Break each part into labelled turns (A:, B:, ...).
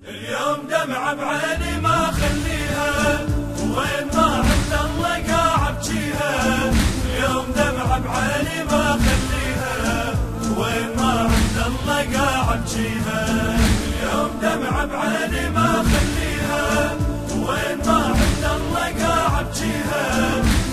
A: اليوم دمعة بعيني ما خليها، وين ما عند الله قاعد ابجيها. اليوم دمعة بعيني ما خليها، وين ما عند الله قاعد ابجيها. اليوم دمعة بعيني ما خليها، وين ما عند الله قاعد ابجيها.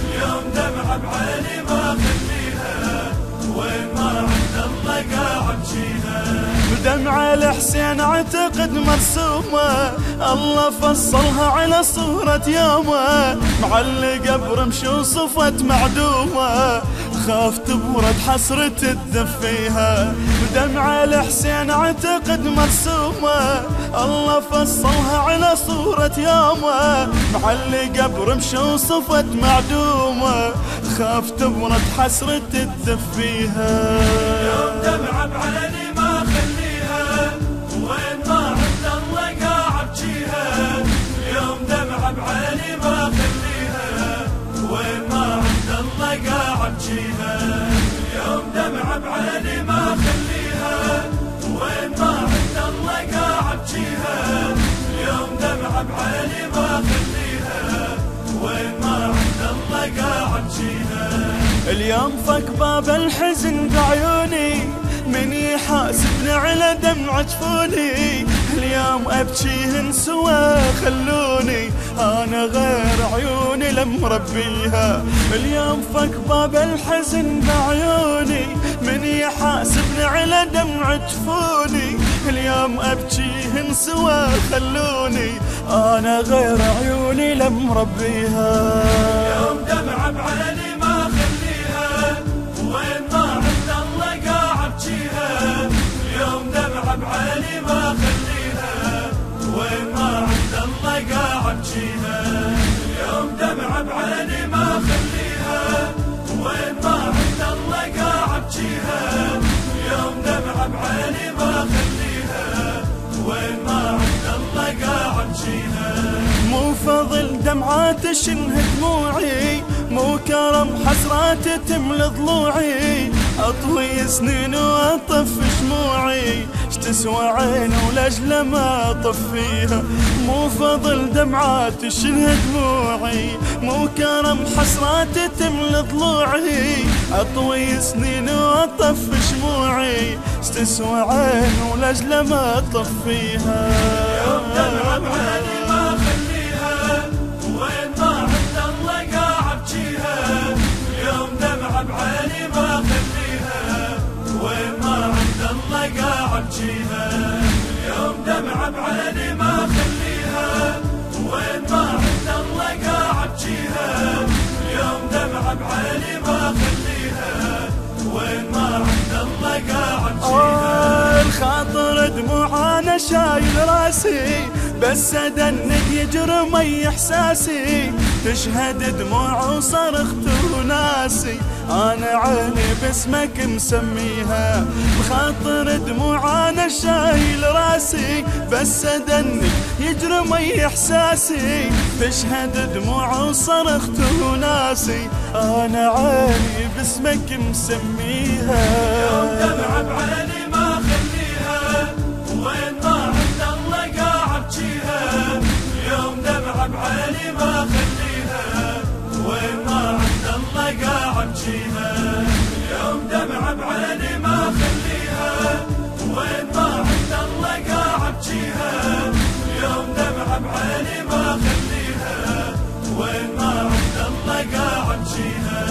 A: اليوم دمعة بعيني ما خليها، وين ما عند الله قاعد ابجيها.
B: بدمع الحسين اعتقد مرسومة، الله فصلها على صورة يومه، معلقة برمش وصفت معدومة، خاف تبرد حسرة تدفيها. بدمع الحسين اعتقد مرسومة، الله فصلها على صورة يومه، معلقة برمش وصفت معدومة، خاف تبرد حسرة تدفيها.
A: يوم دمعة بعيني ما خليها، وين ما عند الله قاعد ابجيها. اليوم دمعة بعيني ما خليها، وين ما عند الله قاعد ابجيها. اليوم دمعة بعيني ما خليها، وين ما عند الله قاعد ابجيها. اليوم دمعة بعيني ما خليها، وين ما عند الله قاعد ابجيها.
B: اليوم فك باب الحزن بعيوني، من يحاسبني على دمع جفوني. اليوم ابكيهن سوا خلوني، انا غير عيوني لمربيها. اليوم فك باب الحزن بعيوني، من يحاسبني على دمع جفوني. اليوم ابكيهن سوا خلوني، انا غير عيوني لمربيها.
A: اليوم دمعة بعيني ما خليها، وين ما عند الله قاعد ابجيها. اليوم دمعة بعيني ما خليها، وين ما عند الله قاعد ابجيها. اليوم دمعة بعيني ما خليها، وين ما عند الله قاعد ابجيها. اليوم دمعة بعيني ما خليها، وين ما عند الله قاعد ابجيها.
B: مو فضل دمعات شنه دموعي، مو كرم حسرات تملى ضلوعي، اطوي سنين واطف شموعي، تسوى عين ولاجل ما اطفيها. مو فضل دمعات شنه دموعي، مو كرم حسرات تملى ضلوعي، اطوي سنين واطف شموعي، تسوى عين ولاجل ما اطفيها.
A: يوم دمعة بعيني ما خليها، وين ما عند الله قاعد ابجيها. اليوم دمعة بعيني ما خليها، وين ما عند الله قاعد ابجيها. اليوم دمعة بعيني ما خليها، وين ما عند الله قاعد ابجيها. اليوم دمعة بعيني ما خليها، وين ما عند الله قاعد ابجيها.
B: الخاطر دموع انا شايل راسي، بس ادنك يجري مي احساسي، تشهد دموع وصرخت وناسي، انا عيني باسمك مسميها. بخاطر دموع انا شايل راسي، بس ادنك يجري مي احساسي، تشهد دموع وصرخت وناسي، انا عيني باسمك مسميها.
A: يوم دمعة بعيني ما خليها، وين ما عند الله قاعد ابجيها. اليوم دمعة بعيني ما خليها، وين ما عند الله قاعد ابجيها. اليوم دمعة بعيني ما خليها، وين ما عند الله قاعد ابجيها. اليوم دمعة بعيني ما خليها، وين ما عند الله قاعد ابجيها.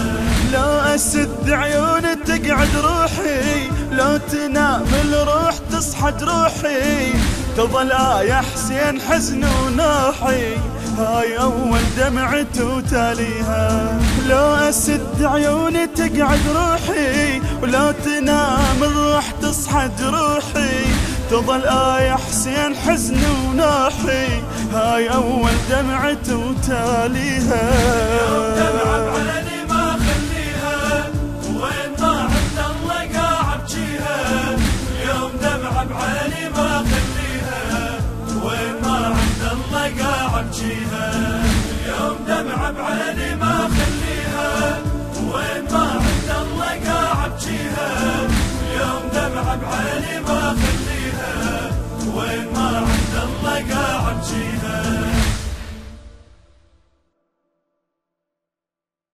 B: لو اسد عيوني تقعد روحي، لو تنام الروح تصحى جروحي، تظل يا حسين حزن ونوحي، هاي اول دمعة وتاليها. لو اسد عيوني تقعد روحي، ولو تنام الروح تصحى جروحي، تظل يا حسين حزن ونوحي، هاي اول دمعة وتاليها.